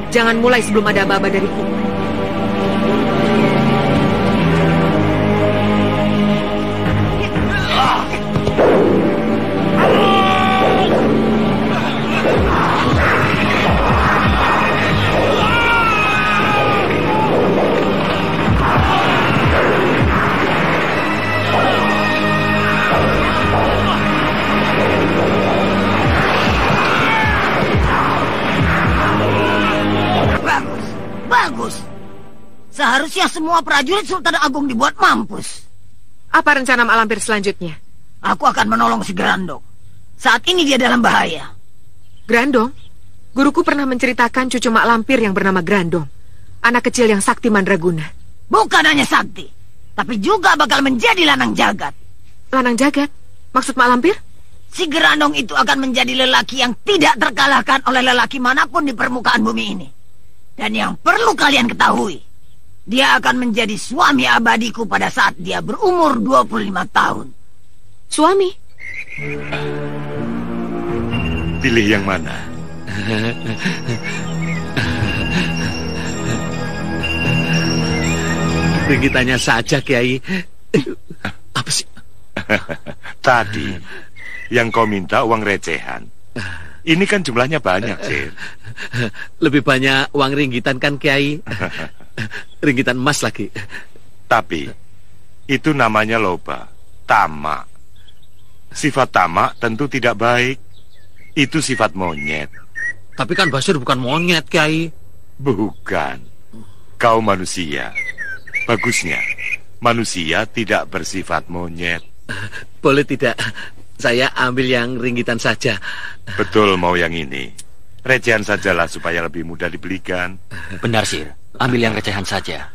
Jangan mulai sebelum ada aba-aba dariku. Seharusnya semua prajurit Sultan Agung dibuat mampus. Apa rencana Mak Lampir selanjutnya? Aku akan menolong si Grandong. Saat ini dia dalam bahaya. Grandong? Guruku pernah menceritakan cucu Mak Lampir yang bernama Grandong. Anak kecil yang sakti mandraguna. Bukan hanya sakti, tapi juga bakal menjadi lanang jagat. Lanang jagat? Maksud Mak Lampir? Si Grandong itu akan menjadi lelaki yang tidak terkalahkan oleh lelaki manapun di permukaan bumi ini. Dan yang perlu kalian ketahui, dia akan menjadi suami abadiku pada saat dia berumur 25 tahun. Suami? Pilih yang mana? Ringgitannya saja, Kiai. Apa sih? Tadi, yang kau minta uang recehan. Ini kan jumlahnya banyak, Cil. Lebih banyak uang ringgitan kan, Kiai? Ringgitan emas lagi. Tapi itu namanya loba, tamak. Sifat tamak tentu tidak baik. Itu sifat monyet. Tapi kan Basir bukan monyet, Kiai. Bukan. Kau manusia. Bagusnya manusia tidak bersifat monyet. Boleh tidak saya ambil yang ringgitan saja? Betul, mau yang ini. Recehan sajalah supaya lebih mudah dibelikan. Benar, Sir. Ambil yang recehan saja.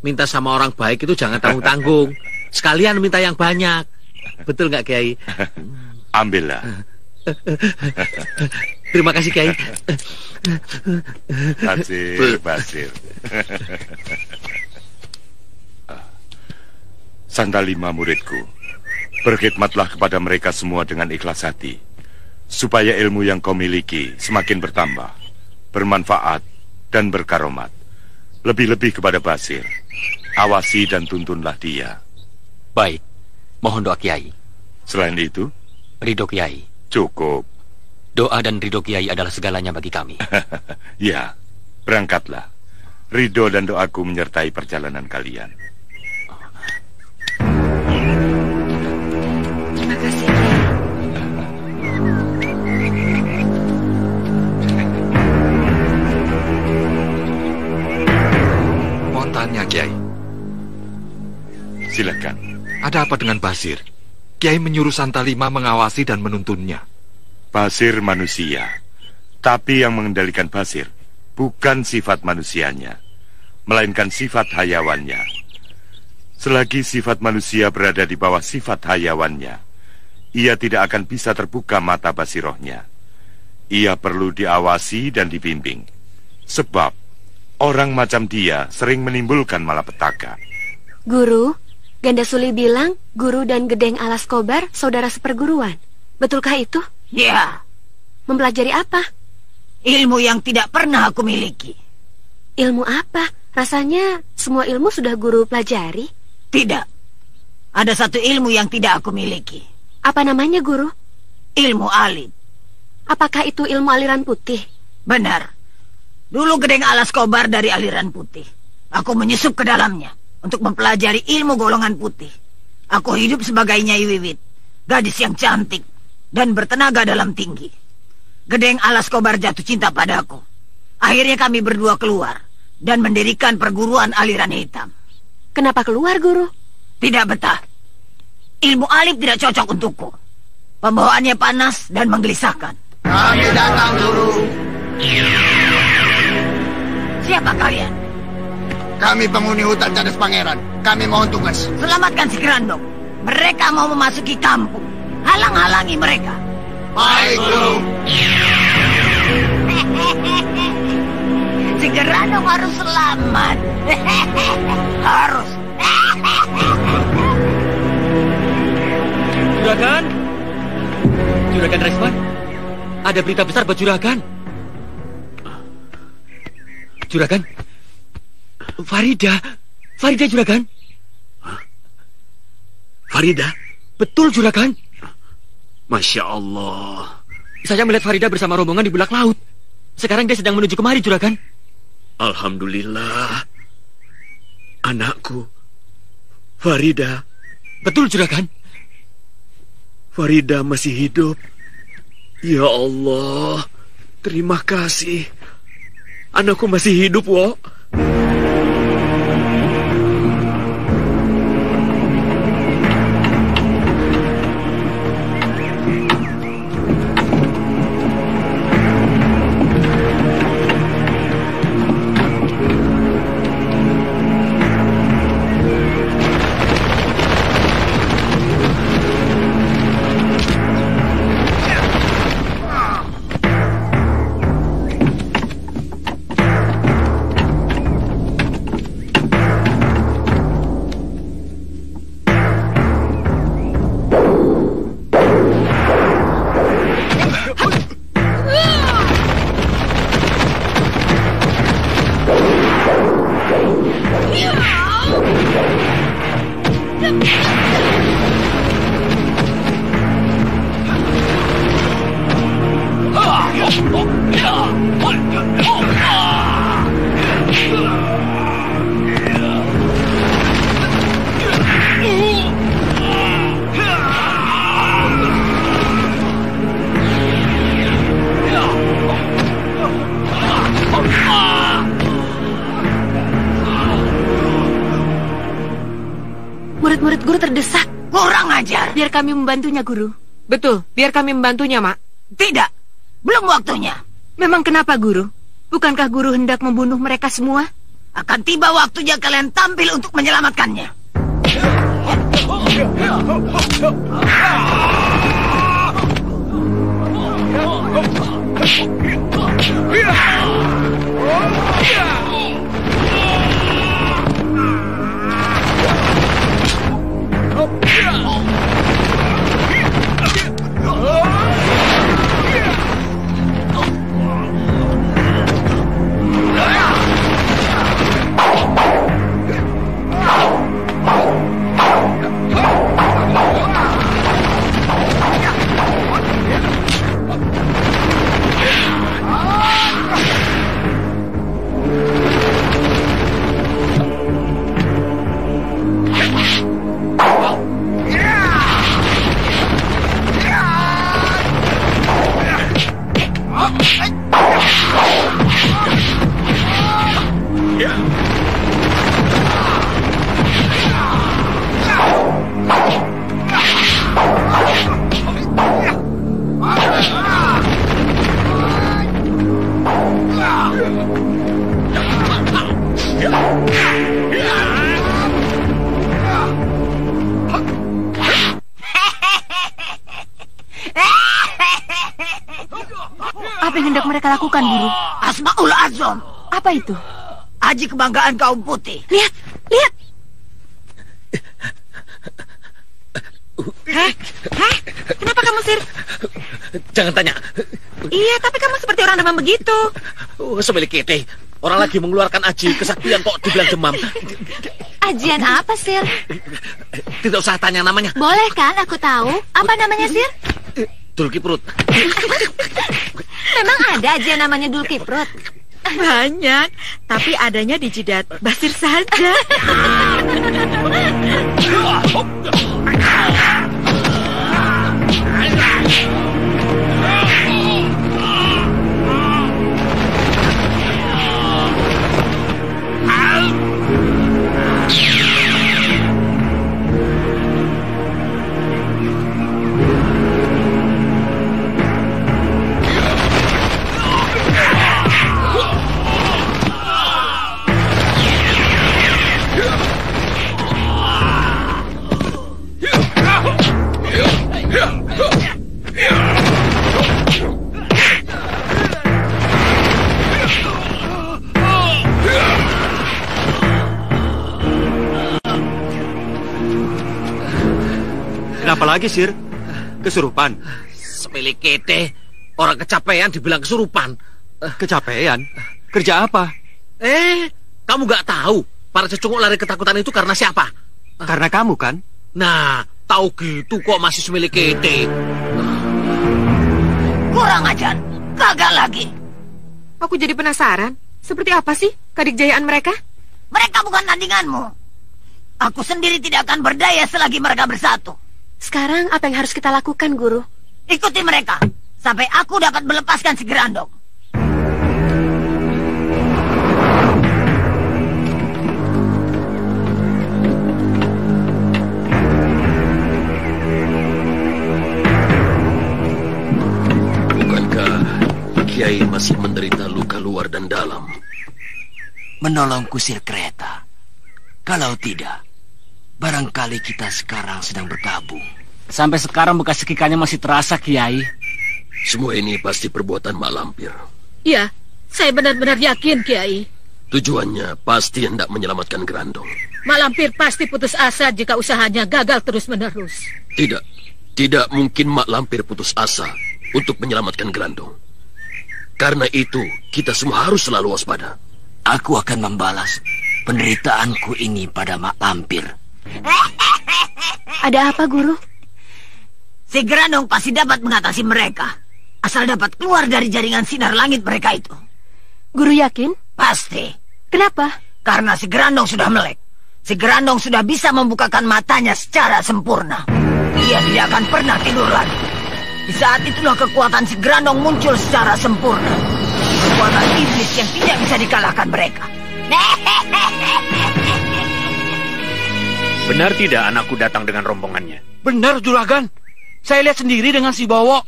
minta sama orang baik itu jangan tanggung-tanggung. Sekalian minta yang banyak. Betul nggak, Kiai? Ambillah. Terima kasih, Kiai. Basir. Santalima muridku, berkhidmatlah kepada mereka semua dengan ikhlas hati, supaya ilmu yang kau miliki semakin bertambah, bermanfaat, dan berkaromat. Lebih-lebih kepada Basir, awasi dan tuntunlah dia. Baik, mohon doa Kiai. Selain itu, ridho Kiai. Cukup. Doa dan ridho Kiai adalah segalanya bagi kami. Ya, berangkatlah. Ridho dan doaku menyertai perjalanan kalian. Terima kasih. Mohon tanya, Kiai. Silakan. Ada apa dengan Basir? Kiai menyuruh Santalima mengawasi dan menuntunnya. Basir manusia, tapi yang mengendalikan Basir bukan sifat manusianya, melainkan sifat hayawannya. Selagi sifat manusia berada di bawah sifat hayawannya, ia tidak akan bisa terbuka mata basirohnya. Ia perlu diawasi dan dibimbing, sebab orang macam dia sering menimbulkan malapetaka. Guru, Ganda Suli bilang Guru dan Gedeng Alas Kobar saudara seperguruan. Betulkah itu? Ya. Mempelajari apa? Ilmu yang tidak pernah aku miliki. Ilmu apa? Rasanya semua ilmu sudah Guru pelajari. Tidak. Ada satu ilmu yang tidak aku miliki. Apa namanya, Guru? Ilmu alit. Apakah itu ilmu aliran putih? Benar. Dulu Gedeng Alas Kobar dari aliran putih. Aku menyusup ke dalamnya untuk mempelajari ilmu golongan putih. Aku hidup sebagai Nyai Wiwit, gadis yang cantik dan bertenaga dalam tinggi. Gedeng Alas Kobar jatuh cinta padaku. Akhirnya kami berdua keluar dan mendirikan perguruan aliran hitam. Kenapa keluar, Guru? Tidak betah. Ilmu alit tidak cocok untukku. Pembawaannya panas dan menggelisahkan. Kami datang, Guru. Siapa kalian? Kami penghuni hutan Cadas Pangeran. Kami mohon tugas. Selamatkan si Grandong. Mereka mau memasuki kampung. Halang-halangi mereka. Baik, Guru. Si Grandong harus selamat. Harus. Juragan? Juragan Resman? Ada berita besar buat Juragan. Juragan? Farida Juragan. Farida? Betul Juragan. Masya Allah. Saya melihat Farida bersama rombongan di belak laut. Sekarang dia sedang menuju kemari Juragan. Alhamdulillah. Anakku Farida. Betul Juragan. Farida masih hidup. Ya Allah, terima kasih. Anakku masih hidup, Wo. Murid-murid Guru terdesak. Kurang ajar. Biar kami membantunya, Guru. Betul, biar kami membantunya, Mak. Tidak. Belum waktunya. Memang kenapa, Guru? Bukankah Guru hendak membunuh mereka semua? Akan tiba waktunya kalian tampil untuk menyelamatkannya. Apa yang hendak mereka lakukan, Guru? Asmaul Azam. Apa itu? Aji kebanggaan kaum putih. Lihat, lihat. Hah? Kenapa kamu, Sir? Jangan tanya. Iya, tapi kamu seperti orang demam begitu. Semelikete. Orang lagi mengeluarkan aji kesaktian kok dibilang demam. Ajian apa, Sir? Tidak usah tanya namanya. Boleh kan aku tahu? Apa namanya, Sir? Dulkiprut. Memang ada ajian namanya Dulkiprut? Banyak, tapi adanya di jidat Basir saja. Kenapa lagi, Sir? Kesurupan? Semelikete. Orang kecapean dibilang kesurupan. Kecapean? Kerja apa? Kamu gak tahu para cecunguk lari ketakutan itu karena siapa? Karena kamu, kan? Nah, tahu gitu kok masih semelikete. Kurang ajar. Gagal lagi. Aku jadi penasaran. Seperti apa sih kadikjayaan mereka? Mereka bukan tandinganmu. Aku sendiri tidak akan berdaya selagi mereka bersatu. Sekarang apa yang harus kita lakukan, Guru? Ikuti mereka sampai aku dapat melepaskan si Gerandong. Bukankah Kiai masih menderita luka luar dan dalam? Menolong kusir kereta. Kalau tidak, barangkali kita sekarang sedang berkabung. Sampai sekarang bekas sekikannya masih terasa, Kiai. Semua ini pasti perbuatan Mak Lampir. Iya, saya benar-benar yakin, Kiai. Tujuannya pasti hendak menyelamatkan Gerandong. Mak Lampir pasti putus asa jika usahanya gagal terus-menerus. Tidak mungkin Mak Lampir putus asa untuk menyelamatkan Gerandong. Karena itu, kita semua harus selalu waspada. Aku akan membalas penderitaanku ini pada Mak Lampir. Ada apa, Guru? Si Gerandong pasti dapat mengatasi mereka, asal dapat keluar dari jaringan sinar langit mereka itu. Guru yakin? Pasti. Kenapa? Karena si Gerandong sudah melek. Si Gerandong sudah bisa membukakan matanya secara sempurna. Dia tidak akan pernah tidur lagi. Di saat itulah kekuatan si Gerandong muncul secara sempurna. Kekuatan iblis yang tidak bisa dikalahkan mereka. Benar tidak anakku datang dengan rombongannya? Benar, Juragan. Saya lihat sendiri dengan si Bowo.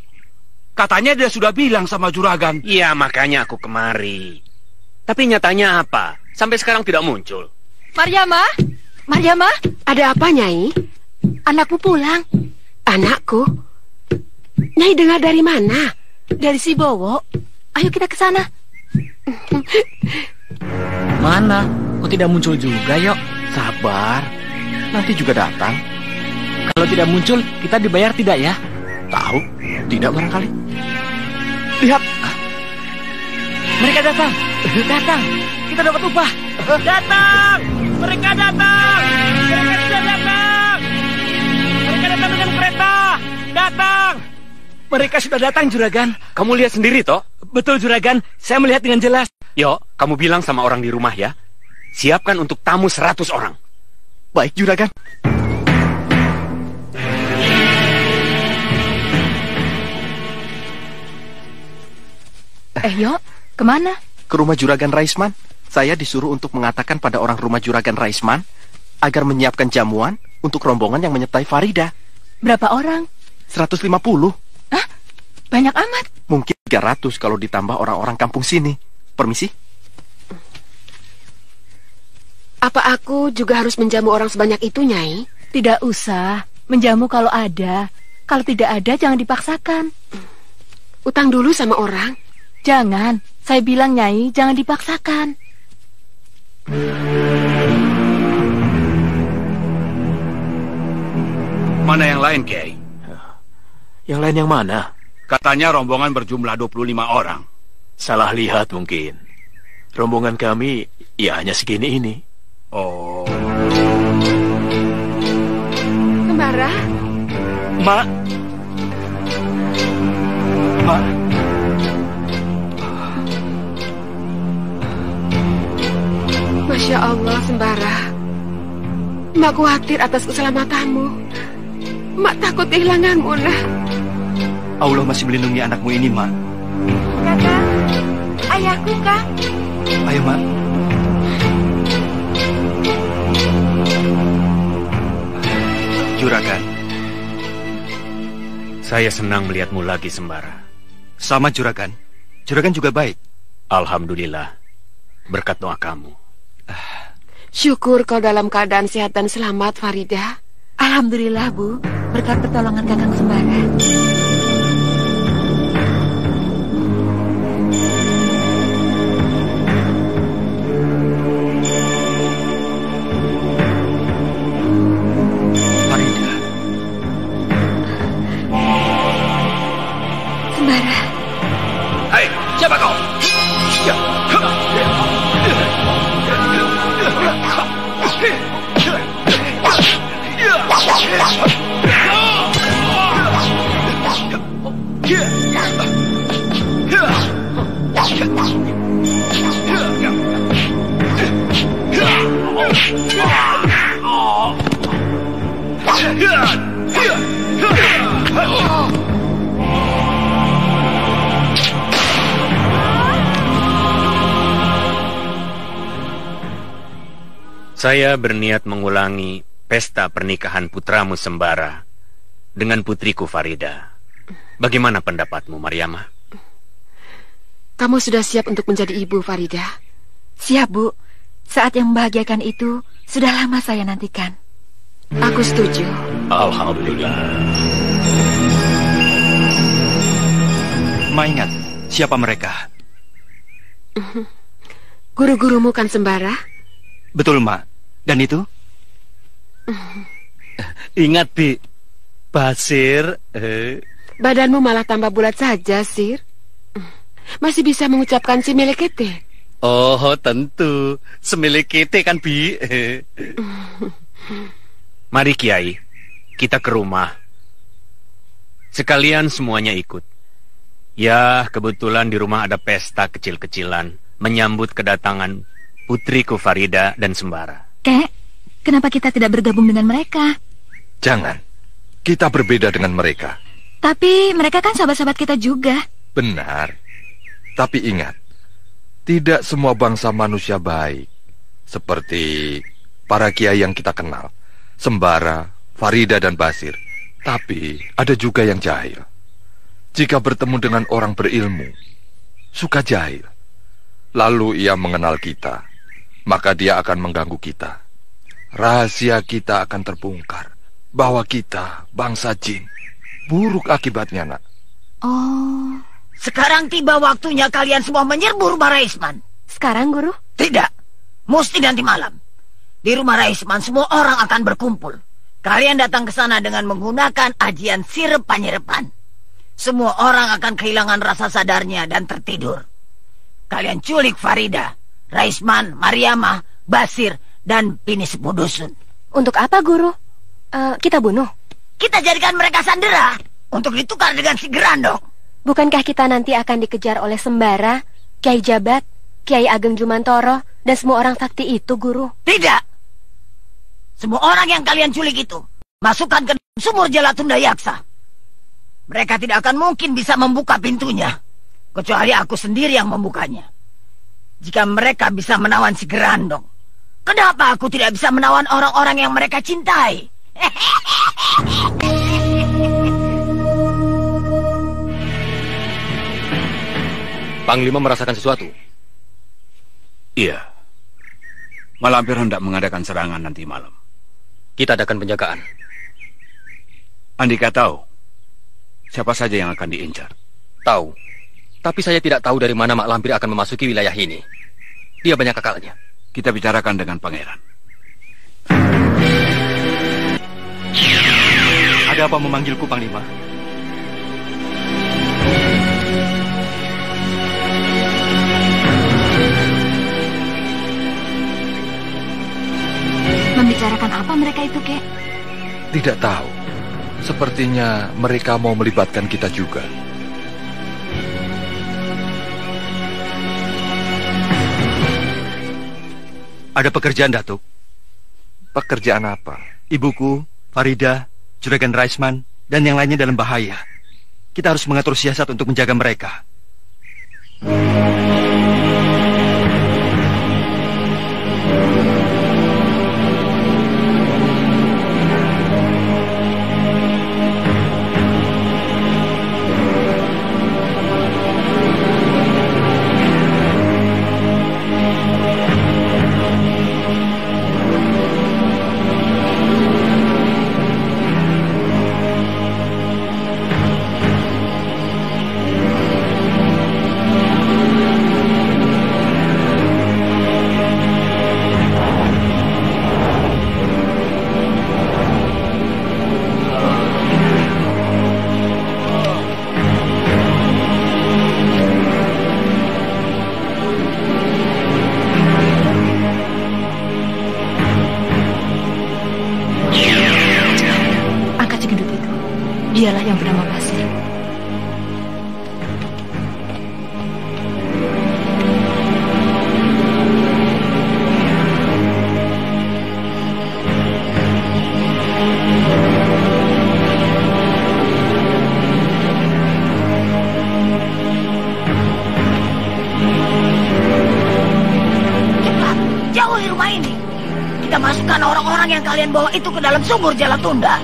Katanya dia sudah bilang sama Juragan. Iya, makanya aku kemari. Tapi nyatanya apa? Sampai sekarang tidak muncul. Maryama? Maryama? Ada apa, Nyai? Anakku pulang. Anakku? Nyai dengar dari mana? Dari si Bowo. Ayo kita ke sana. Mana? Kok tidak muncul juga, Yok? Sabar. Nanti juga datang. Kalau tidak muncul, kita dibayar tidak ya? Tahu? Tidak barangkali. Lihat. Mereka datang. Datang. Kita dapat upah. Datang. Mereka datang. Mereka sudah datang. Mereka datang dengan kereta. Datang. Mereka sudah datang, Juragan. Kamu lihat sendiri, toh? Betul, Juragan. Saya melihat dengan jelas. Yo, kamu bilang sama orang di rumah ya. Siapkan untuk tamu 100 orang. Baik, Juragan. Yo, kemana? Ke rumah Juragan Raisman. Saya disuruh untuk mengatakan pada orang rumah Juragan Raisman agar menyiapkan jamuan untuk rombongan yang menyertai Farida. Berapa orang? 150. Hah? Banyak amat. Mungkin 300 kalau ditambah orang-orang kampung sini. Permisi. Apa aku juga harus menjamu orang sebanyak itu, Nyai? Tidak usah. Menjamu kalau ada. Kalau tidak ada, jangan dipaksakan. Utang dulu sama orang. Jangan. Saya bilang, Nyai, jangan dipaksakan. Mana yang lain, Kiai? Yang lain yang mana? Katanya rombongan berjumlah 25 orang. Salah lihat mungkin. Rombongan kami ya hanya segini ini. Oh. Sembara? Mak. Mak. Masya Allah, Sembara. Mak khawatir atas keselamatanmu. Mak takut kehilanganmu, nak. Allah masih melindungi anakmu ini, Mak. Kakak, ayahku, Kak. Ayo, Mak. Juragan. Saya senang melihatmu lagi, Sembara. Sama, Juragan. Juragan juga baik. Alhamdulillah. Berkat doa kamu. Syukur kau dalam keadaan sehat dan selamat, Farida. Alhamdulillah, Bu. Berkat pertolongan Kakang Sembara. Farida. Sembara. Hai, siapa kau? Saya berniat mengulangi pesta pernikahan putramu Sembara dengan putriku Farida. Bagaimana pendapatmu, Maryama? Kamu sudah siap untuk menjadi ibu, Farida? Siap, Bu. Saat yang membahagiakan itu sudah lama saya nantikan. Aku setuju. Alhamdulillah. Ma ingat, siapa mereka? Guru-gurumu kan, Sembara? Betul, Ma. Dan itu? Ingat, Bi. Basir. Badanmu malah tambah bulat saja, Sir. Masih bisa mengucapkan si melekete? Oh, tentu. Semilekete kan, Bi. Mari, Kiai. Kita ke rumah. Sekalian semuanya ikut. Ya, kebetulan di rumah ada pesta kecil-kecilan menyambut kedatangan putriku Farida dan Sembara. Kek, kenapa kita tidak bergabung dengan mereka? Jangan. Kita berbeda dengan mereka. Tapi mereka kan sahabat-sahabat kita juga. Benar. Tapi ingat, tidak semua bangsa manusia baik. Seperti para kiai yang kita kenal. Sembara, Farida, dan Basir. Tapi ada juga yang jahil. Jika bertemu dengan orang berilmu, suka jahil. Lalu ia mengenal kita. maka dia akan mengganggu kita. Rahasia kita akan terbongkar bahwa kita bangsa jin. Buruk akibatnya, nak. Oh. Sekarang tiba waktunya kalian semua menyerbu rumah Raisman. Sekarang, Guru? Tidak. Mesti nanti malam. Di rumah Raisman semua orang akan berkumpul. Kalian datang ke sana dengan menggunakan ajian sirep panyerepan. Semua orang akan kehilangan rasa sadarnya dan tertidur. Kalian culik Farida, Raisman, Mariamah, Basir, dan Pini Sepuh Dusun. Untuk apa, Guru? Kita bunuh? Kita jadikan mereka sandera untuk ditukar dengan si Grandong. Bukankah kita nanti akan dikejar oleh Sembara, Kiai Jabat, Kiai Ageng Jumantoro, dan semua orang sakti itu, Guru? Tidak. Semua orang yang kalian culik itu masukkan ke sumur Jalatunda Yaksa. Mereka tidak akan mungkin bisa membuka pintunya, kecuali aku sendiri yang membukanya. Jika mereka bisa menawan si Grandong, kenapa aku tidak bisa menawan orang-orang yang mereka cintai? Panglima merasakan sesuatu? Iya. Malampir hendak mengadakan serangan nanti malam. Kita adakan penjagaan. Andika tahu siapa saja yang akan diincar? Tahu. Tapi saya tidak tahu dari mana Mak Lampir akan memasuki wilayah ini. Dia banyak akalnya. Kita bicarakan dengan pangeran. Ada apa memanggilku, Panglima? Membicarakan apa mereka itu, Kek? Tidak tahu. Sepertinya mereka mau melibatkan kita juga. Ada pekerjaan, Datuk. Pekerjaan apa? Ibuku, Farida, Juragan Raisman, dan yang lainnya dalam bahaya. Kita harus mengatur siasat untuk menjaga mereka. Dialah yang bernama Basir. Cepat, jauhi rumah ini. Kita masukkan orang-orang yang kalian bawa itu ke dalam sumur Jalatunda.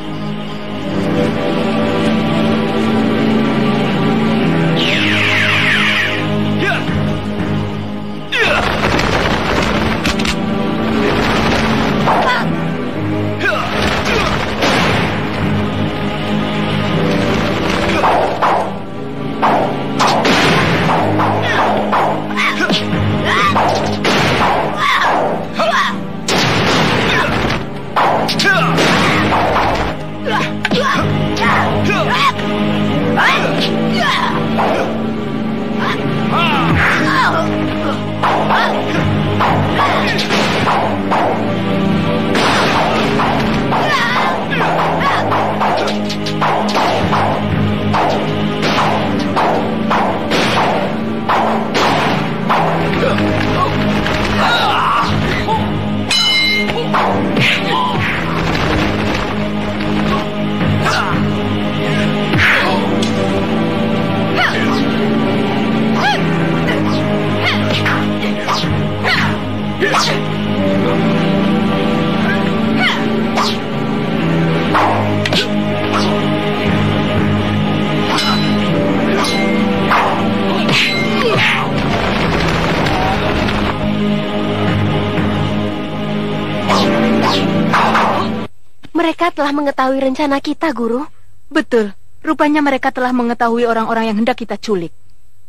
Mereka telah mengetahui rencana kita, Guru. Betul. Rupanya mereka telah mengetahui orang-orang yang hendak kita culik.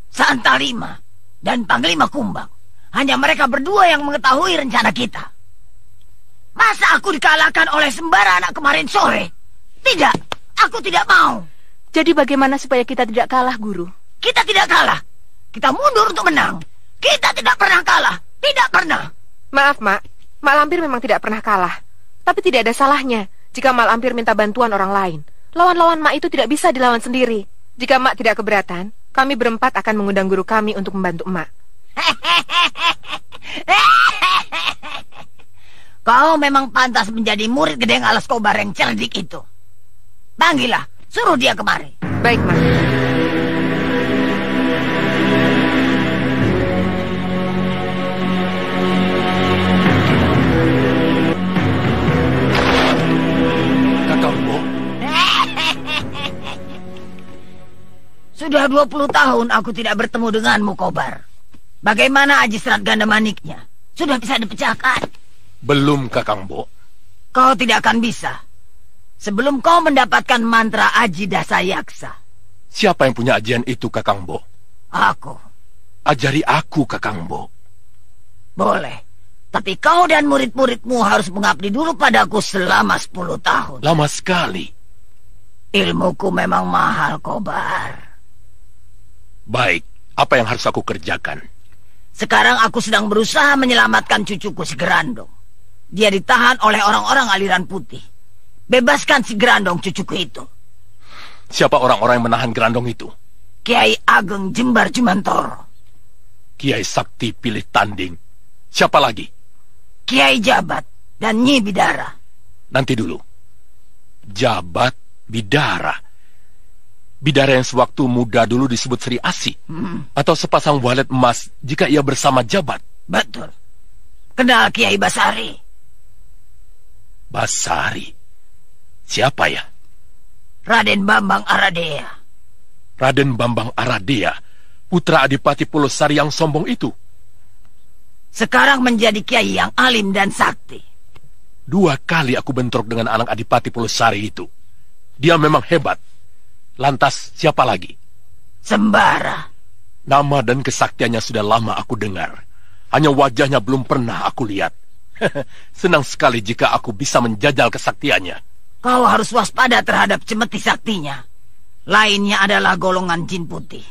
Santalima dan Panglima Kumbang. Hanya mereka berdua yang mengetahui rencana kita. Masa aku dikalahkan oleh Sembara anak kemarin sore? Tidak, aku tidak mau. Jadi bagaimana supaya kita tidak kalah, Guru? Kita tidak kalah. Kita mundur untuk menang. Kita tidak pernah kalah. Tidak pernah. Maaf, Mak. Mak Lampir memang tidak pernah kalah. Tapi tidak ada salahnya jika Mak Lampir minta bantuan orang lain. Lawan-lawan Mak itu tidak bisa dilawan sendiri. Jika Mak tidak keberatan, kami berempat akan mengundang guru kami untuk membantu Mak. Kau memang pantas menjadi murid Gedeng Alas Kobar yang cerdik itu. Panggillah, suruh dia kemari. Baik, Mak. Kakangbo. Sudah 20 tahun aku tidak bertemu denganmu, Kobar. Bagaimana Aji Serat Ganda Maniknya? Sudah bisa dipecahkan? Belum, Kakangbo. Kau tidak akan bisa sebelum kau mendapatkan mantra Aji Dasayaksa. Siapa yang punya ajian itu, Kakangbo? Aku. Ajari aku, Kakangbo. Boleh. Tapi kau dan murid-muridmu harus mengabdi dulu padaku selama 10 tahun. Lama sekali. Ilmuku memang mahal, Kobar. Baik, apa yang harus aku kerjakan? Sekarang aku sedang berusaha menyelamatkan cucuku si Gerandong. Dia ditahan oleh orang-orang aliran putih. Bebaskan si Gerandong, cucuku itu. Siapa orang-orang yang menahan Gerandong itu? Kiai Ageng Jembar Jumantoro. Kiai Sakti Pilih Tanding. Siapa lagi? Kiai Jabat dan Nyi Bidara. Nanti dulu. Jabat, Bidara. Bidara yang sewaktu muda dulu disebut Sri Asi. Atau sepasang walet emas jika ia bersama Jabat. Betul. Kenal Kiai Basari. Basari? Siapa ya? Raden Bambang Aradea. Raden Bambang Aradea, putra Adipati Pulosari yang sombong itu. Sekarang menjadi kiai yang alim dan sakti. 2 kali aku bentrok dengan anak Adipati Pulosari itu. Dia memang hebat. Lantas siapa lagi? Sembara. Nama dan kesaktiannya sudah lama aku dengar. Hanya wajahnya belum pernah aku lihat. Senang sekali jika aku bisa menjajal kesaktiannya. Kau harus waspada terhadap cemeti saktinya. Lainnya adalah golongan jin putih.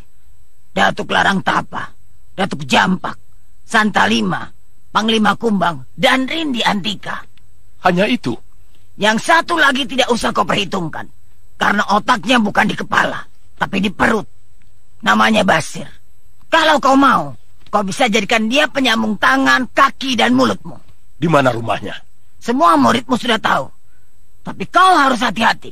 Datuk Larang Tapa, Datuk Jampak, Santalima, Panglima Kumbang, dan Rindi Antika. Hanya itu? Yang satu lagi tidak usah kau perhitungkan. Karena otaknya bukan di kepala, tapi di perut. Namanya Basir. Kalau kau mau, kau bisa jadikan dia penyambung tangan, kaki, dan mulutmu. Di mana rumahnya? Semua muridmu sudah tahu. Tapi kau harus hati-hati.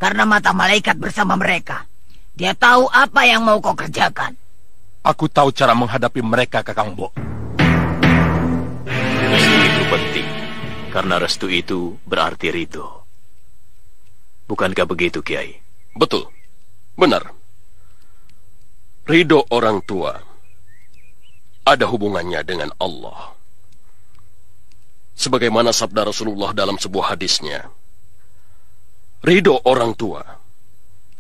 Karena mata malaikat bersama mereka. Dia tahu apa yang mau kau kerjakan. Aku tahu cara menghadapi mereka, Kakangbo. Restu itu penting. Karena restu itu berarti ridho. Bukankah begitu, Kiai? Betul. Benar. Ridho orang tua ada hubungannya dengan Allah. Sebagaimana sabda Rasulullah dalam sebuah hadisnya, ridho orang tua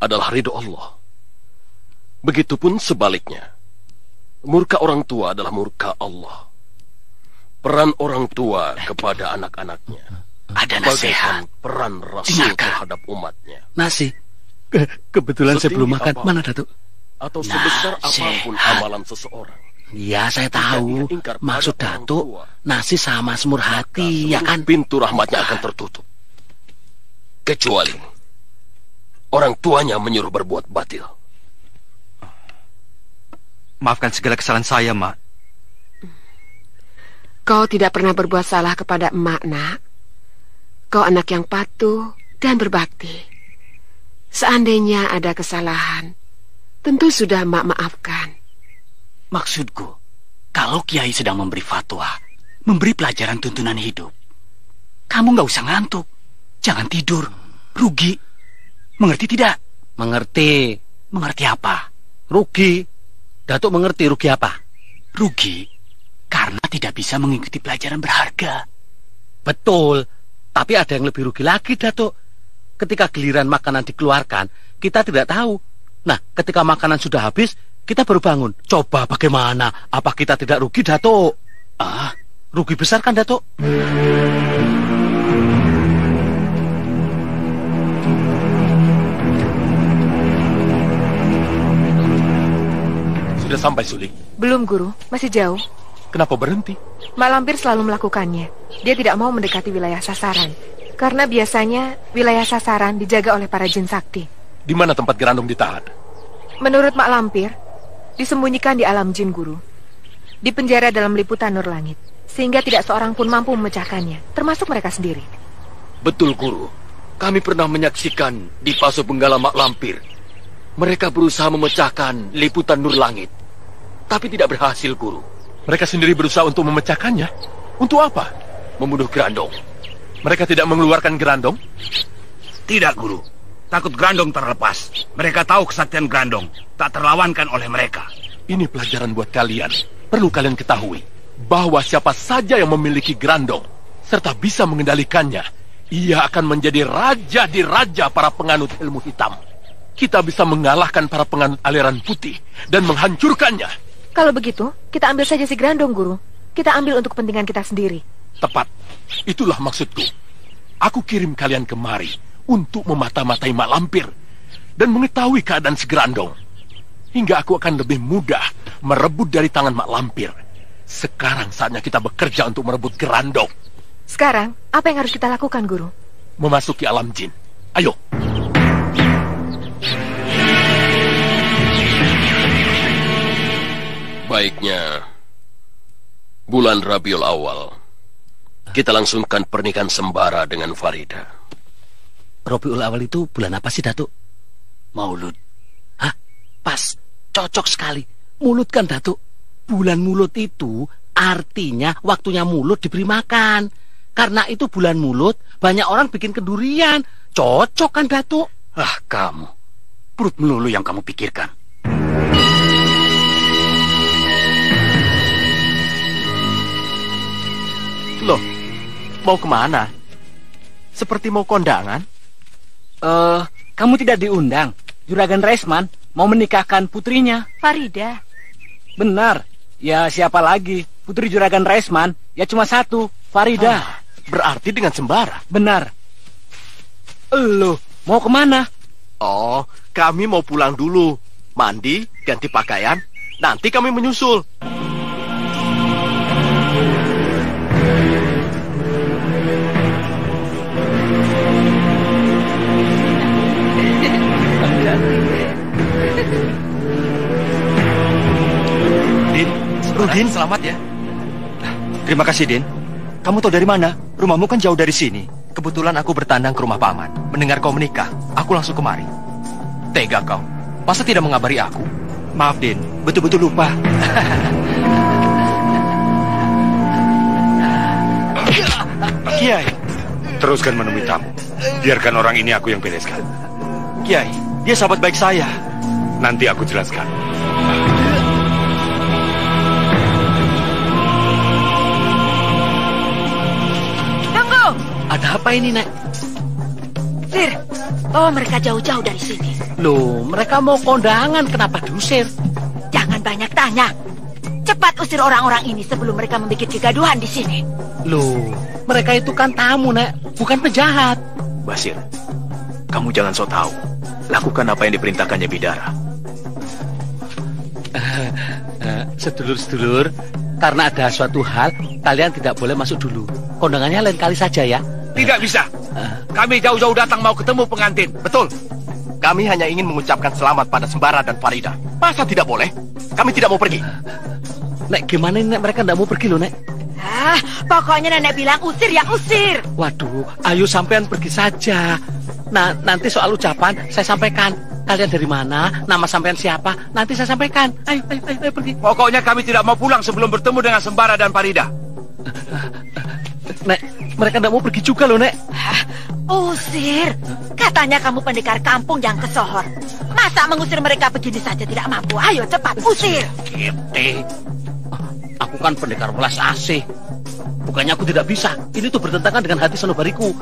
adalah ridho Allah. Begitupun sebaliknya, murka orang tua adalah murka Allah. Peran orang tua kepada anak-anaknya ada nasihat. Peran Rasul terhadap umatnya. Nasi. Kebetulan saya belum makan. Mana, Datuk? Atau sebesar apapun amalan seseorang. Iya, saya tahu. Maksud Datuk, nasi sama semur hati, ya kan? Pintu rahmatnya akan tertutup. Kecuali orang tuanya menyuruh berbuat batil. Maafkan segala kesalahan saya, Mak. Kau tidak pernah berbuat salah kepada emak, nak. Kau anak yang patuh dan berbakti. Seandainya ada kesalahan, tentu sudah emak maafkan. Maksudku, kalau Kiai sedang memberi fatwa, memberi pelajaran tuntunan hidup, kamu nggak usah ngantuk. Jangan tidur, rugi. Mengerti tidak? Mengerti. Mengerti apa? Rugi. Datuk mengerti rugi apa? Rugi karena tidak bisa mengikuti pelajaran berharga. Betul. Tapi ada yang lebih rugi lagi, Datuk. Ketika giliran makanan dikeluarkan, kita tidak tahu. Nah, ketika makanan sudah habis, kita baru bangun. Coba bagaimana? Apa kita tidak rugi, Datuk? Ah, rugi besar kan, Datuk? Sudah sampai, Suling? Belum, Guru. Masih jauh. Kenapa berhenti? Mak Lampir selalu melakukannya. Dia tidak mau mendekati wilayah sasaran. Karena biasanya wilayah sasaran dijaga oleh para jin sakti. Di mana tempat Gerandong ditahan? Menurut Mak Lampir, disembunyikan di alam jin, Guru. Di penjara dalam liputan nur langit. Sehingga tidak seorang pun mampu memecahkannya, termasuk mereka sendiri. Betul, Guru. Kami pernah menyaksikan di Paso Benggala Mak Lampir. Mereka berusaha memecahkan liputan nur langit. Tapi tidak berhasil, Guru. Mereka sendiri berusaha untuk memecahkannya? Untuk apa? Membunuh Gerandong. Mereka tidak mengeluarkan Gerandong? Tidak, Guru. Takut Gerandong terlepas. Mereka tahu kesaktian Gerandong. Tak terlawankan oleh mereka. Ini pelajaran buat kalian. Perlu kalian ketahui bahwa siapa saja yang memiliki Gerandong serta bisa mengendalikannya, ia akan menjadi raja di raja para penganut ilmu hitam. Kita bisa mengalahkan para penganut aliran putih dan menghancurkannya. Kalau begitu, kita ambil saja si Gerandong, Guru. Kita ambil untuk kepentingan kita sendiri. Tepat. Itulah maksudku. Aku kirim kalian kemari untuk memata-matai Mak Lampir dan mengetahui keadaan si Gerandong. Hingga aku akan lebih mudah merebut dari tangan Mak Lampir. Sekarang saatnya kita bekerja untuk merebut Gerandong. Sekarang, apa yang harus kita lakukan, Guru? Memasuki alam jin. Ayo. Baiknya, bulan Rabiul Awal, kita langsungkan pernikahan sembara dengan Farida. Rabiul Awal itu bulan apa sih, Datuk? Maulud. Hah? Pas, cocok sekali. Mulut kan, Datuk? Bulan mulut itu artinya waktunya mulut diberi makan. Karena itu bulan mulut, banyak orang bikin kendurian. Cocok kan, Datuk? Ah, kamu. Perut melulu yang kamu pikirkan. Loh, mau kemana? Seperti mau kondangan? Kamu tidak diundang. Juragan Raisman mau menikahkan putrinya, Farida. Benar. Ya, siapa lagi? Putri Juragan Raisman, ya cuma satu, Farida. Berarti dengan sembara? Benar. Loh, mau kemana? Oh, kami mau pulang dulu. Mandi, ganti pakaian. Nanti kami menyusul. Din, selamat ya. Terima kasih, Din. Kamu tahu dari mana? Rumahmu kan jauh dari sini. Kebetulan aku bertandang ke rumah paman. Mendengar kau menikah, aku langsung kemari. Tega kau. Masa tidak mengabari aku? Maaf, Din. Betul-betul lupa. Kiai, teruskan menemui tamu. Biarkan orang ini aku yang bereskan. Kiai, dia sahabat baik saya. Nanti aku jelaskan. Ada apa ini, Nek? Sir, bawa mereka jauh-jauh dari sini. Loh, mereka mau kondangan, kenapa diusir? Jangan banyak tanya. Cepat usir orang-orang ini sebelum mereka membuat kegaduhan di sini. Loh, mereka itu kan tamu, Nek, bukan penjahat. Basir, kamu jangan sok tahu. Lakukan apa yang diperintahkannya Bidara. Sedulur-sedulur, karena ada suatu hal, kalian tidak boleh masuk dulu. Kondangannya lain kali saja ya. Tidak bisa. Kami jauh-jauh datang mau ketemu pengantin. Betul. Kami hanya ingin mengucapkan selamat pada Sembara dan Farida. Masa tidak boleh? Kami tidak mau pergi. Nek, gimana ini, Nek? Mereka tidak mau pergi loh, Nek. Pokoknya nenek bilang usir ya usir. Waduh, ayo sampean pergi saja. Nah, nanti soal ucapan saya sampaikan. Kalian dari mana? Nama sampean siapa? Nanti saya sampaikan. Ayo pergi. Pokoknya kami tidak mau pulang sebelum bertemu dengan Sembara dan Farida. Nek, mereka tidak mau pergi juga loh, Nek. Usir. Katanya kamu pendekar kampung yang kesohor. Masa mengusir mereka begini saja tidak mampu? Ayo cepat usir. Gitu. Aku kan pendekar welas asih. Bukannya aku tidak bisa. Ini tuh bertentangan dengan hati sanubariku.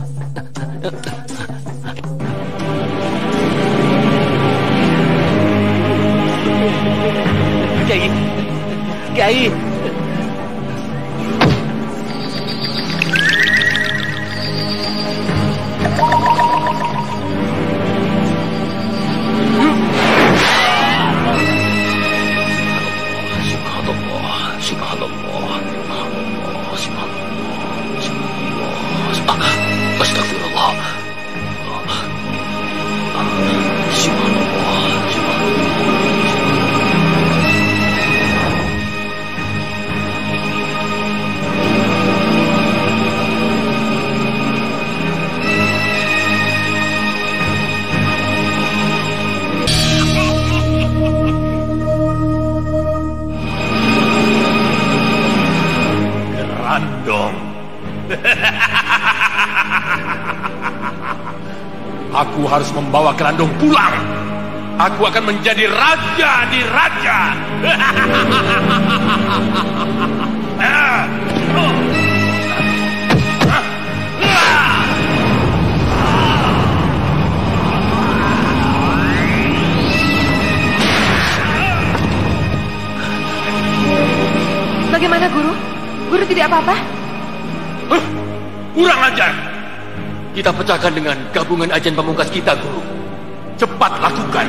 Kiai. Kiai. Aku harus membawa Grandong pulang. Aku akan menjadi raja di raja. Bagaimana, Guru? Guru tidak apa-apa? Kurang ajar. Kita pecahkan dengan gabungan ajian pamungkas kita, Guru. Cepat lakukan.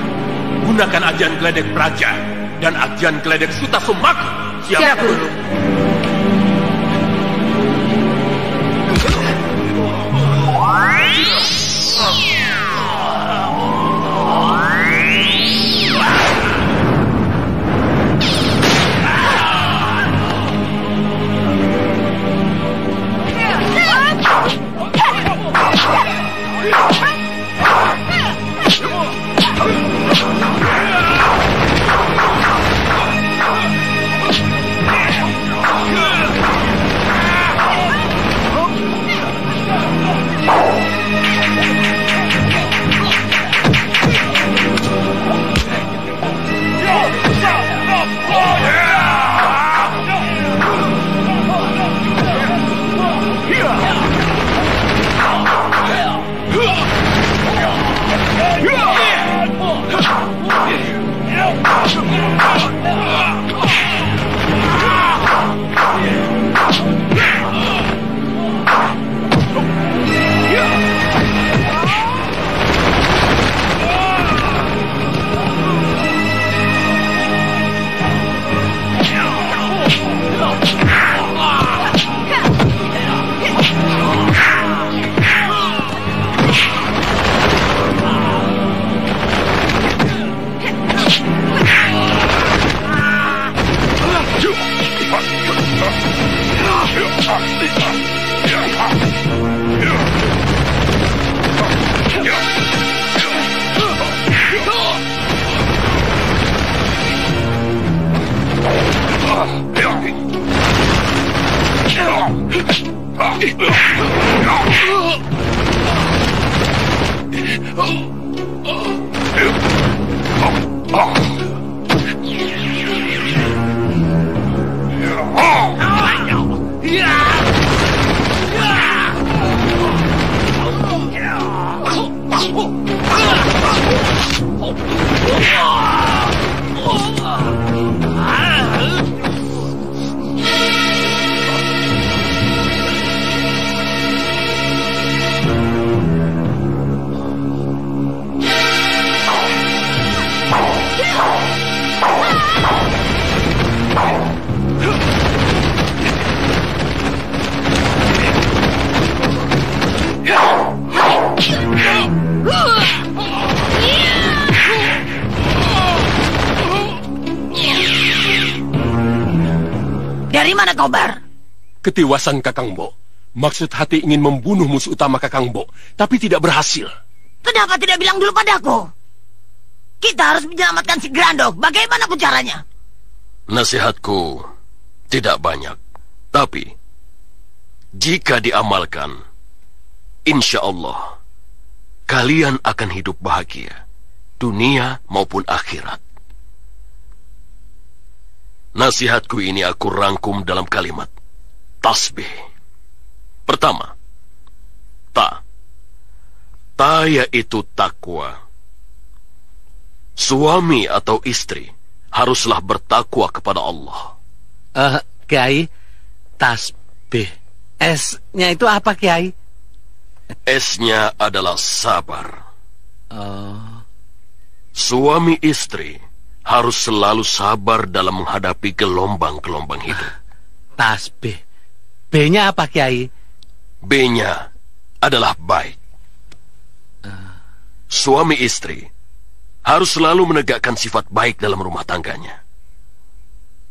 Gunakan ajian geledek praja dan ajian geledek Sutasomaku. Siap, Guru. Dari mana kau, Bar? Ketiwasan Kakang Bo. Maksud hati ingin membunuh musuh utama Kakang Bo, tapi tidak berhasil. Kenapa tidak bilang dulu padaku? Kita harus menyelamatkan si Grandong. Bagaimanapun caranya. Nasihatku tidak banyak, tapi jika diamalkan, insya Allah kalian akan hidup bahagia, dunia maupun akhirat. Nasihatku ini aku rangkum dalam kalimat tasbih. Pertama, ta yaitu takwa. Suami atau istri haruslah bertakwa kepada Allah. Kiai, tasbih. S-nya itu apa, Kiai? S-nya adalah sabar. Suami istri harus selalu sabar dalam menghadapi gelombang-gelombang hidup. Tasbih. B-nya apa, Kiai? B-nya adalah baik. Suami istri harus selalu menegakkan sifat baik dalam rumah tangganya.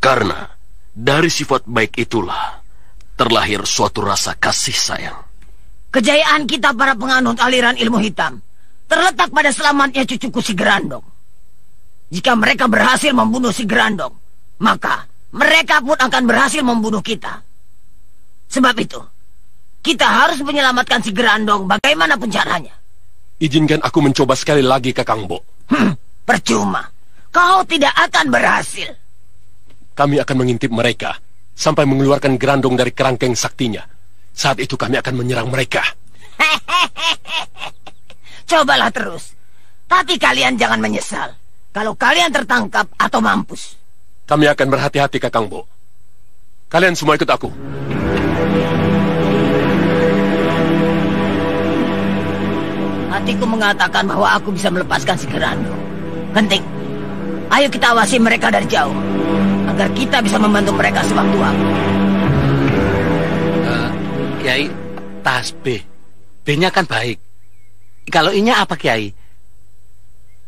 Karena dari sifat baik itulah terlahir suatu rasa kasih sayang. Kejayaan kita para penganut aliran ilmu hitam terletak pada selamatnya cucuku si Gerandong. Jika mereka berhasil membunuh si Gerandong, maka mereka pun akan berhasil membunuh kita. Sebab itu, kita harus menyelamatkan si Gerandong bagaimanapun caranya. Izinkan aku mencoba sekali lagi, Kakang Bo. Percuma. Kau tidak akan berhasil. Kami akan mengintip mereka sampai mengeluarkan Gerandong dari kerangkeng saktinya. Saat itu kami akan menyerang mereka. Cobalah terus. Tapi kalian jangan menyesal kalau kalian tertangkap atau mampus. Kami akan berhati-hati, Kakang Bo. Kalian semua ikut aku. Hatiku mengatakan bahwa aku bisa melepaskan si Gerandong. Genting, ayo kita awasi mereka dari jauh, agar kita bisa membantu mereka sewaktu-waktu. Kiai, tasbih. B-nya kan baik. Kalau I-nya apa, Kiai?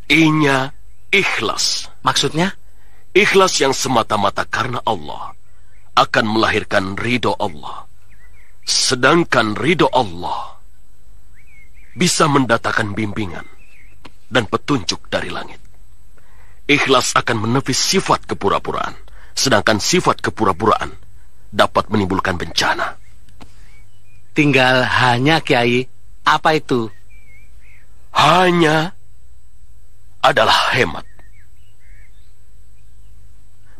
I-nya ikhlas. Maksudnya? Ikhlas yang semata-mata karena Allah akan melahirkan ridho Allah. Sedangkan ridho Allah bisa mendatangkan bimbingan dan petunjuk dari langit. Ikhlas akan menepis sifat kepura-puraan, sedangkan sifat kepura-puraan dapat menimbulkan bencana. Tinggal hanya, Kiai. Apa itu? Hanya adalah hemat.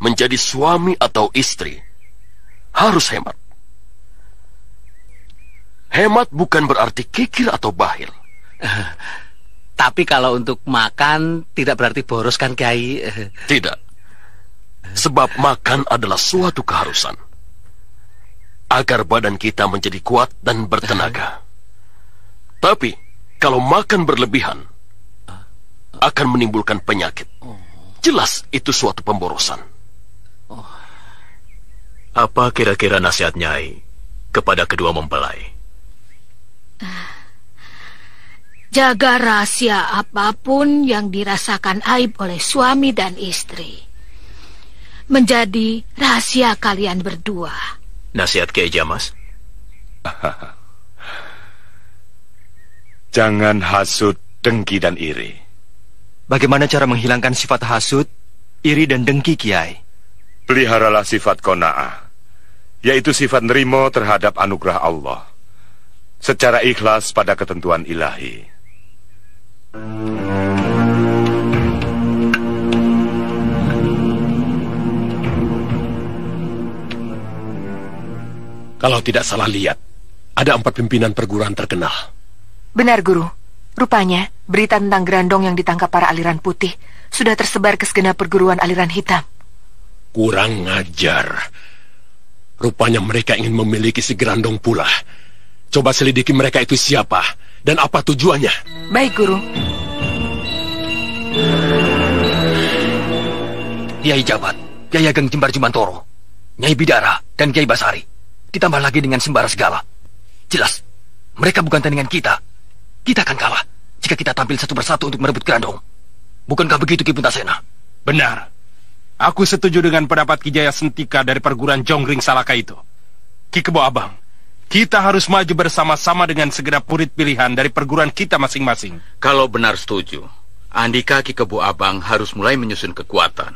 Menjadi suami atau istri harus hemat. Hemat bukan berarti kikir atau bakhil. Tapi kalau untuk makan tidak berarti boros kan, Kiai? Tidak. Sebab makan adalah suatu keharusan agar badan kita menjadi kuat dan bertenaga. Tapi kalau makan berlebihan akan menimbulkan penyakit. Jelas itu suatu pemborosan. Apa kira-kira nasihat Nyai kepada kedua mempelai? Jaga rahasia apapun yang dirasakan aib oleh suami dan istri menjadi rahasia kalian berdua. Nasihat Kiai Jamas? Jangan hasut, dengki, dan iri. Bagaimana cara menghilangkan sifat hasut, iri, dan dengki, Kiai? Peliharalah sifat qanaah, yaitu sifat nerimo terhadap anugerah Allah, secara ikhlas pada ketentuan ilahi. Kalau tidak salah lihat, ada 4 pimpinan perguruan terkenal. Benar, Guru. Rupanya, berita tentang Gerandong yang ditangkap para aliran putih sudah tersebar ke segenap perguruan aliran hitam. Kurang ngajar. Rupanya mereka ingin memiliki si Gerandong pula. Coba selidiki mereka itu siapa dan apa tujuannya. Baik, Guru. Kiai Jabat, Kiai Ageng Jembar Jumantoro, Nyai Bidara, dan Kiai Basari. Ditambah lagi dengan sembara segala. Jelas, mereka bukan tandingan kita. Kita akan kalah jika kita tampil satu persatu untuk merebut Gerandong. Bukankah begitu, Ki Puntasena? Benar. Aku setuju dengan pendapat Ki Jaya Sentika dari perguruan Jonggring Salaka itu. Ki Kebo Abang, kita harus maju bersama-sama dengan segenap murid pilihan dari perguruan kita masing-masing. Kalau benar setuju, Andika Ki Kebo Abang harus mulai menyusun kekuatan.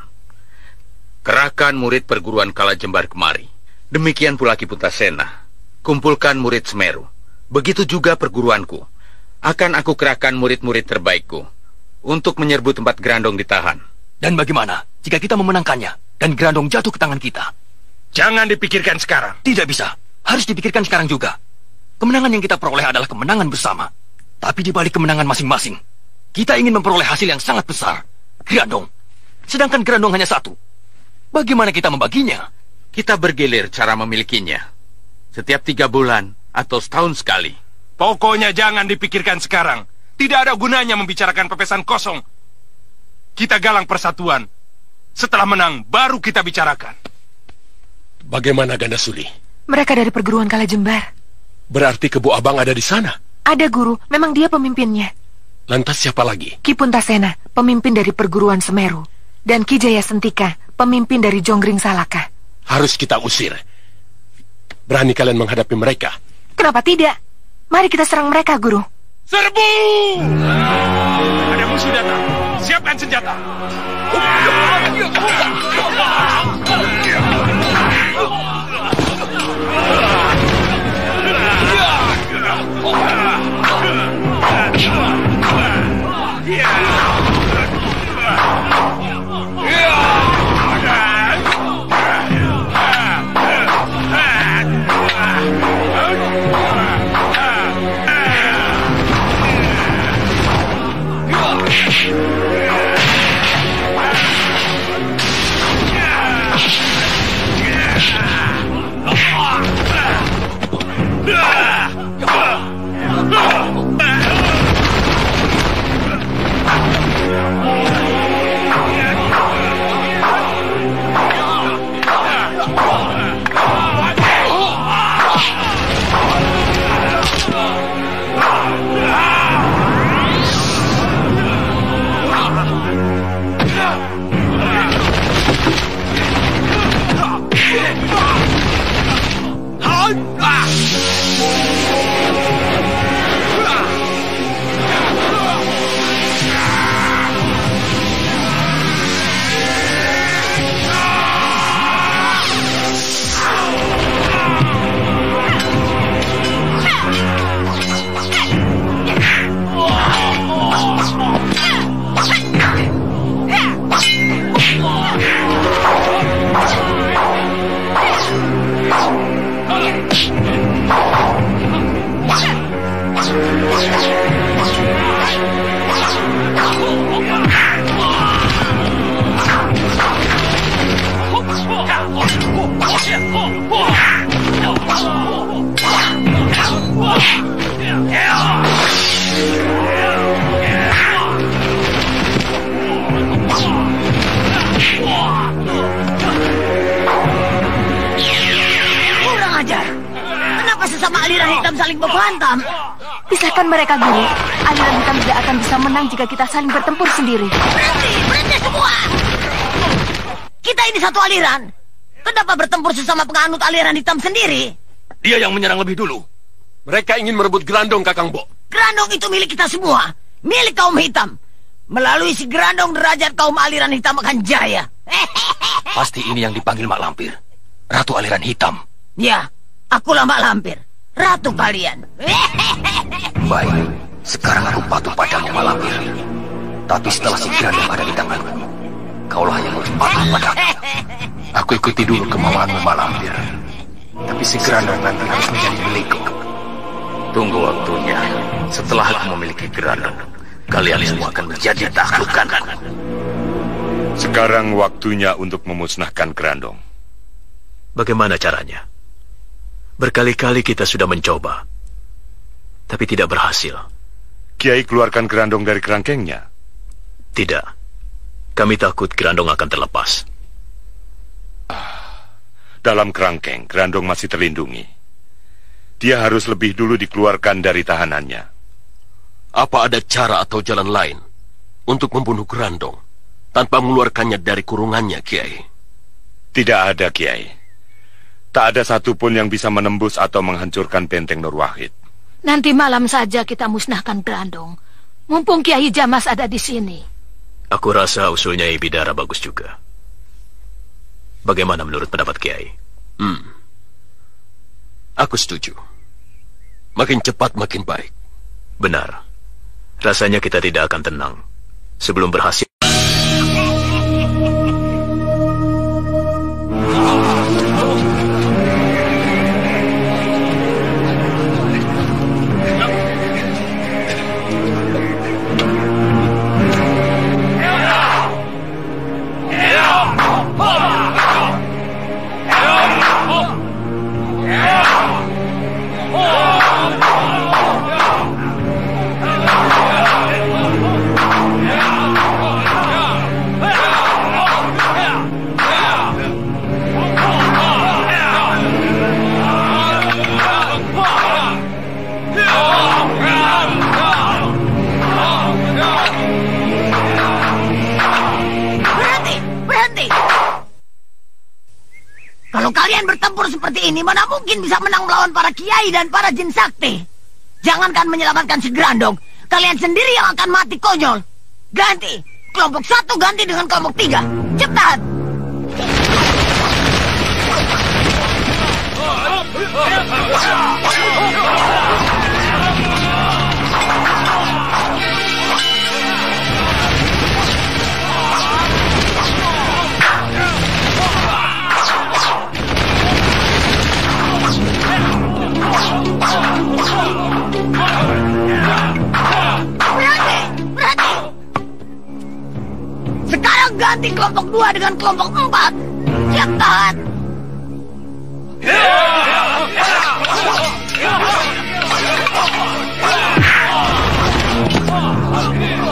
Kerahkan murid perguruan Kala Jembar kemari. Demikian pula Ki Puntasena. Kumpulkan murid Semeru. Begitu juga perguruanku. Akan aku kerahkan murid-murid terbaikku untuk menyerbu tempat Gerandong ditahan. Dan bagaimana jika kita memenangkannya dan Gerandong jatuh ke tangan kita? Jangan dipikirkan sekarang. Tidak bisa. Harus dipikirkan sekarang juga. Kemenangan yang kita peroleh adalah kemenangan bersama. Tapi di balik kemenangan masing-masing, kita ingin memperoleh hasil yang sangat besar. Grandong. Sedangkan Grandong hanya satu. Bagaimana kita membaginya? Kita bergilir cara memilikinya. Setiap 3 bulan atau setahun sekali. Pokoknya jangan dipikirkan sekarang. Tidak ada gunanya membicarakan pepesan kosong. Kita galang persatuan. Setelah menang, baru kita bicarakan. Bagaimana Ganda Suli? Mereka dari perguruan Kalajembar. Berarti Kebo Abang ada di sana? Ada, Guru. Memang dia pemimpinnya. Lantas siapa lagi? Ki Puntasena, pemimpin dari perguruan Semeru. Dan Ki Jaya Sentika, pemimpin dari Jonggring Salaka. Harus kita usir. Berani kalian menghadapi mereka? Kenapa tidak? Mari kita serang mereka, Guru. Serbu! Ada musuh datang. Siapkan senjata. aliran hitam saling baku hantam. Pisahkan mereka, Guru. Aliran hitam tidak akan bisa menang jika kita saling bertempur sendiri. Berhenti semua. Kita ini satu aliran. Kenapa bertempur sesama penganut aliran hitam sendiri? Dia yang menyerang lebih dulu. Mereka ingin merebut Grandong, Kakang Bo. Grandong itu milik kita semua. Milik kaum hitam. Melalui si Grandong derajat kaum aliran hitam akan jaya. Pasti ini yang dipanggil Mak Lampir, Ratu Aliran Hitam. Ya, akulah Mak Lampir, Ratu kalian. Baik, sekarang aku patuh padamu, Mak Lampir. Tapi setelah si Grandong ada di tanganku, kaulah yang harus patuh padaku. Aku ikuti dulu kemauanmu, Mak Lampir. Tapi si Grandong nanti harus menjadi milikku. Tunggu waktunya. Setelah aku memiliki Grandong, kalian semua akan menjadi taklukkanku. Sekarang waktunya untuk memusnahkan Grandong. Bagaimana caranya? Berkali-kali kita sudah mencoba, tapi tidak berhasil. Kiai keluarkan Grandong dari kerangkengnya. Tidak. Kami takut Grandong akan terlepas. Dalam kerangkeng, Grandong masih terlindungi. Dia harus lebih dulu dikeluarkan dari tahanannya. Apa ada cara atau jalan lain untuk membunuh Grandong tanpa mengeluarkannya dari kurungannya, Kiai? Tidak ada, Kiai. Tak ada satupun yang bisa menembus atau menghancurkan benteng Nur Wahid. Nanti malam saja kita musnahkan Grandong. Mumpung Kiai Jamas ada di sini. Aku rasa usulnya Ibidara bagus juga. Bagaimana menurut pendapat Kiai? Aku setuju. Makin cepat makin baik. Benar. Rasanya kita tidak akan tenang sebelum berhasil. Kalau kalian bertempur seperti ini, mana mungkin bisa menang melawan para kiai dan para jin sakti. Jangankan menyelamatkan si Grandong, kalian sendiri yang akan mati konyol. Ganti, kelompok 1 ganti dengan kelompok 3. Cepat! Berhenti! Sekarang ganti kelompok 2 dengan kelompok 4. Cepat!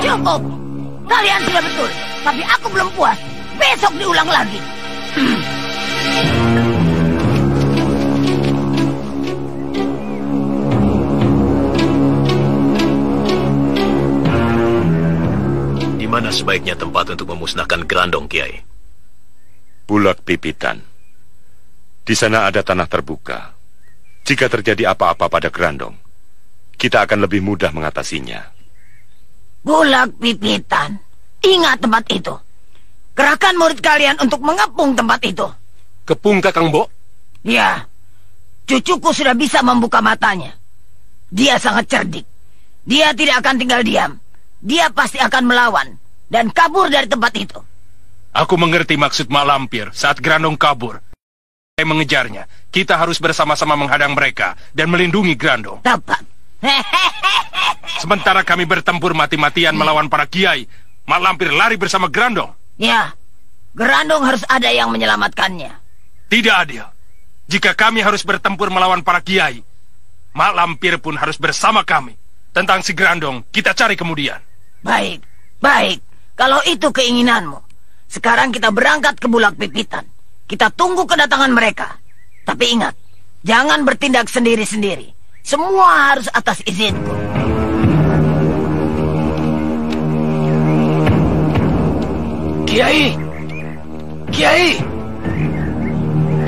Cukup! Kalian sudah betul, tapi aku belum puas. Besok diulang lagi. Di mana sebaiknya tempat untuk memusnahkan Grandong, Kiai? Bulak Pipitan. Di sana ada tanah terbuka. Jika terjadi apa-apa pada Grandong, kita akan lebih mudah mengatasinya. Bulak Pipitan. Ingat tempat itu. Kerahkan murid kalian untuk mengepung tempat itu. Kepung, Kakang Bo? Ya. Cucuku sudah bisa membuka matanya. Dia sangat cerdik. Dia tidak akan tinggal diam. Dia pasti akan melawan dan kabur dari tempat itu. Aku mengerti maksud Mak Lampir saat Grandong kabur. Mengejarnya, kita harus bersama-sama menghadang mereka dan melindungi Grandong. Tepat. Sementara kami bertempur mati-matian melawan para kiai, Mak Lampir lari bersama Grandong. Ya, Grandong harus ada yang menyelamatkannya. Tidak adil. Jika kami harus bertempur melawan para kiai, Mak Lampir pun harus bersama kami. Tentang si Grandong, kita cari kemudian. Baik, baik. Kalau itu keinginanmu, sekarang kita berangkat ke Bulak Pipitan. Kita tunggu kedatangan mereka. Tapi ingat, jangan bertindak sendiri-sendiri. Semua harus atas izinku. Kiai! Kiai!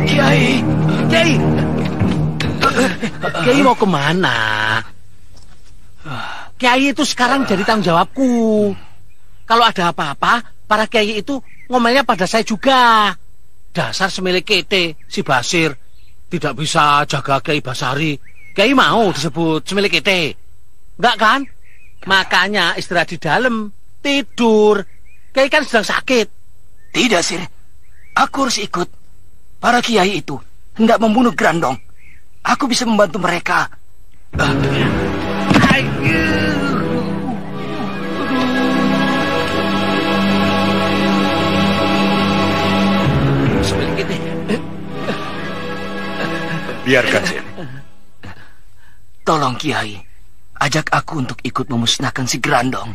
Kiai! Kiai! Kiai mau kemana? Kiai itu sekarang jadi tanggung jawabku. Kalau ada apa-apa, para kiai itu ngomelnya pada saya juga. Dasar semilik kete, si Basir. Tidak bisa jaga Kiai Basari. Kiai mau disebut semilik kete. Enggak kan? Makanya istirahat di dalam. Tidur. Kiai kan sedang sakit. Tidak, Sir. Aku harus ikut. Para kiai itu hendak membunuh Grandong. Aku bisa membantu mereka. Biarkan, Sir. Tolong, Kiai. Ajak aku untuk ikut memusnahkan si Grandong.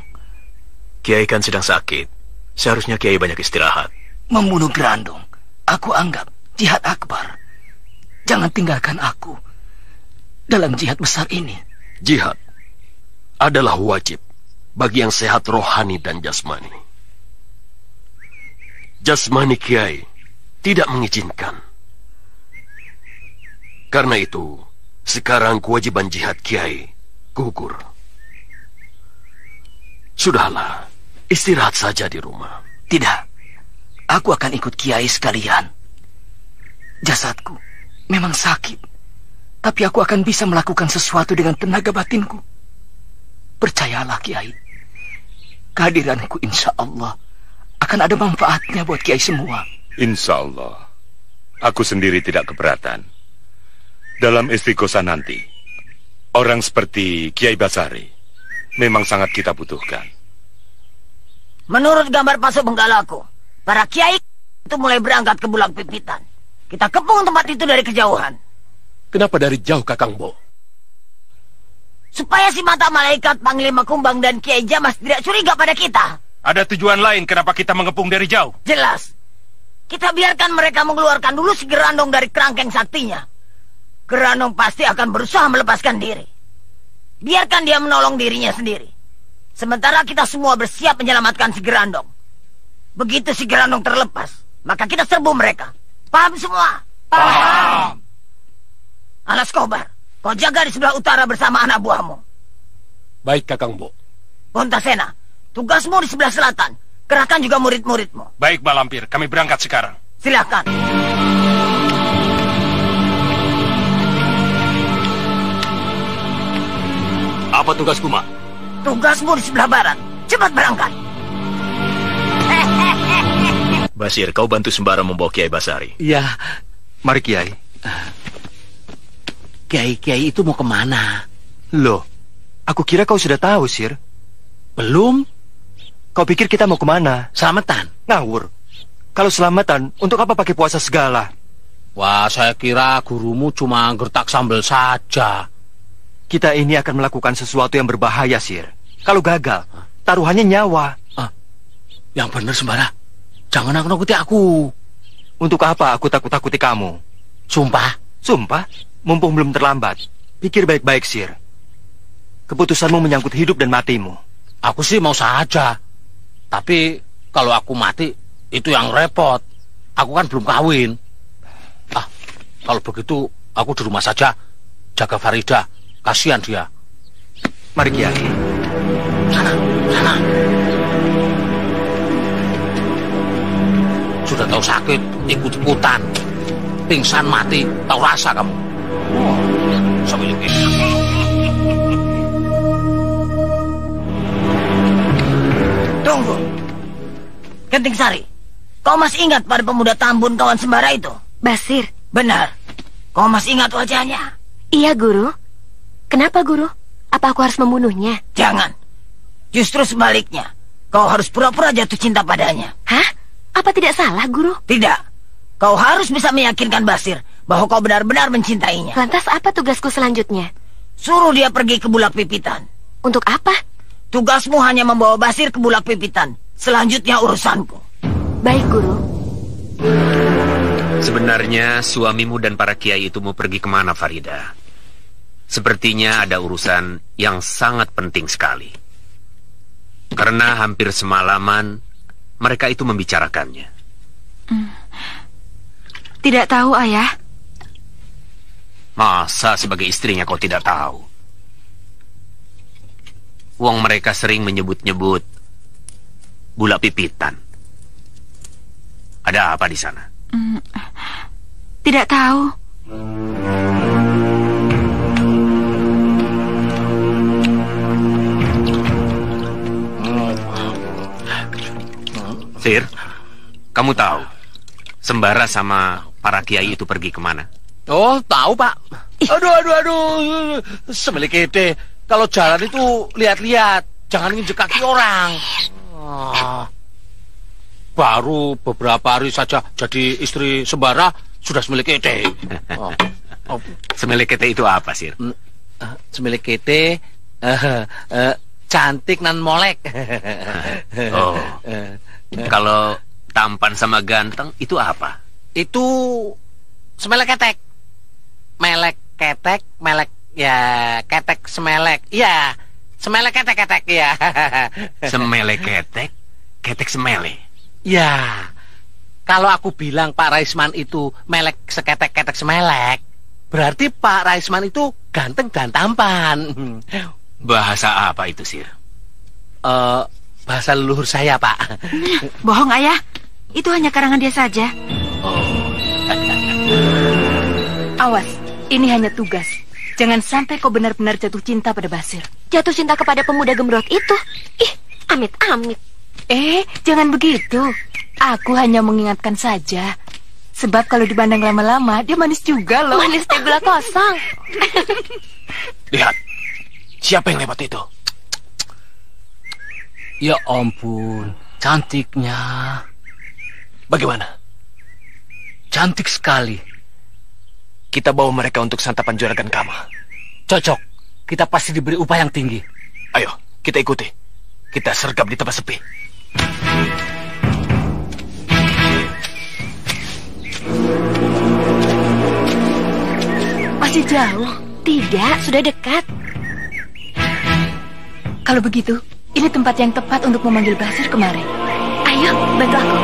Kiai kan sedang sakit. Seharusnya Kiai banyak istirahat. Membunuh Grandong, aku anggap jihad akbar. Jangan tinggalkan aku dalam jihad besar ini. Jihad adalah wajib bagi yang sehat rohani dan jasmani. Jasmani Kiai tidak mengizinkan. Karena itu, sekarang kewajiban jihad Kiai gugur. Sudahlah, istirahat saja di rumah. Tidak, aku akan ikut Kiai sekalian. Jasadku memang sakit, tapi aku akan bisa melakukan sesuatu dengan tenaga batinku. Percayalah, Kiai. Kehadiranku insya Allah akan ada manfaatnya buat Kiai semua. Insya Allah. Aku sendiri tidak keberatan. Dalam istiqosah nanti, orang seperti Kiai Basari memang sangat kita butuhkan. Menurut gambar pasuk benggalaku, para kiai itu mulai berangkat ke Bulak Pipitan. Kita kepung tempat itu dari kejauhan. Kenapa dari jauh, Kakang Bo? Supaya si mata malaikat, Panglima Kumbang dan Kiai Jamas tidak curiga pada kita. Ada tujuan lain kenapa kita mengepung dari jauh? Jelas. Kita biarkan mereka mengeluarkan dulu si Grandong dari kerangkeng saktinya. Grandong pasti akan berusaha melepaskan diri. Biarkan dia menolong dirinya sendiri. Sementara kita semua bersiap menyelamatkan si Grandong. Begitu si Grandong terlepas, maka kita serbu mereka. Paham semua? Paham. Alas Kobar, kau jaga di sebelah utara bersama anak buahmu. Baik, Kakang Bo. Puntasena, tugasmu di sebelah selatan. Kerahkan juga murid-muridmu. Baik, Malampir. Kami berangkat sekarang. Silakan. Apa tugasku, Mak? Tugasmu di sebelah barat. Cepat berangkat. Basir, kau bantu sembara membawa Kiai Basari. Iya. Mari, Kiai. Kiai-kiai itu mau kemana? Loh, aku kira kau sudah tahu, Sir. Belum? Kau pikir kita mau kemana? Selamatan? Ngawur. Kalau selamatan, untuk apa pakai puasa segala? Wah, saya kira gurumu cuma gertak sambal saja. Kita ini akan melakukan sesuatu yang berbahaya, Sir. Kalau gagal, taruhannya nyawa. Yang benar, Sembara. Jangan nakut-nakuti aku. Untuk apa aku takut-takuti kamu? Sumpah? Sumpah? Mumpung belum terlambat. Pikir baik-baik, Sir. Keputusanmu menyangkut hidup dan matimu. Aku sih mau saja. Tapi kalau aku mati, itu yang repot. Aku kan belum kawin. Kalau begitu, aku di rumah saja. Jaga Farida. Kasihan dia. Mari, Kiai. Sana. Sudah tahu sakit, ikut-ikutan. Pingsan mati, tahu rasa kamu. Sambil ini. Tunggu. Genting Sari, kau masih ingat pada pemuda Tambun kawan Sembara itu? Basir. Benar. Kau masih ingat wajahnya? Iya, Guru. Kenapa, Guru? Apa aku harus membunuhnya? Jangan. Justru sebaliknya. Kau harus pura-pura jatuh cinta padanya. Hah? Apa tidak salah, Guru? Tidak. Kau harus bisa meyakinkan Basir bahwa kau benar-benar mencintainya. Lantas apa tugasku selanjutnya? Suruh dia pergi ke Bulak Pipitan. Untuk apa? Tugasmu hanya membawa Basir ke Bulak Pipitan. Selanjutnya urusanku. Baik, Guru. Sebenarnya suamimu dan para kiai itu mau pergi kemana, Farida? Sepertinya ada urusan yang sangat penting sekali. Karena hampir semalaman mereka itu membicarakannya. Tidak tahu, Ayah. Masa sebagai istrinya kau tidak tahu? Wong mereka sering menyebut-nyebut Bulak Pipitan. Ada apa di sana? Tidak tahu. Sir, kamu tahu Sembara sama para kiai itu pergi kemana? Oh, tahu, Pak. Aduh. Semelikete. Kalau jalan itu lihat-lihat, jangan nginjek kaki orang. Baru beberapa hari saja jadi istri Sembara sudah semelikete. Semelikete itu apa, Sir? Semelikete cantik nan molek. Oh. Kalau tampan sama ganteng itu apa? Itu semelek ketek. Melek ketek, melek ya ketek semelek. Iya, semelek ketek-ketek ya. Semelek ketek, ketek semele. Ya. Kalau aku bilang Pak Raisman itu melek seketek-ketek semelek, berarti Pak Raisman itu ganteng dan tampan. Bahasa apa itu, Sir? Bahasa leluhur saya, Pak. Bohong, Ayah. Itu hanya karangan dia saja. Awas, ini hanya tugas. Jangan sampai kau benar-benar jatuh cinta pada Basir. Jatuh cinta kepada pemuda gembrot itu? Ih, amit-amit. Jangan begitu. Aku hanya mengingatkan saja. Sebab kalau dipandang lama-lama, dia manis juga loh. Manis teh gula kosong. Lihat, siapa yang lewat itu? Ya ampun, cantiknya. Bagaimana? Cantik sekali. Kita bawa mereka untuk santapan Juragan Kama. Cocok. Kita pasti diberi upah yang tinggi. Ayo, kita ikuti. Kita sergap di tempat sepi. Masih jauh? Tidak, sudah dekat. Kalau begitu, ini tempat yang tepat untuk memanggil Basir kemari. Ayo, bantu aku.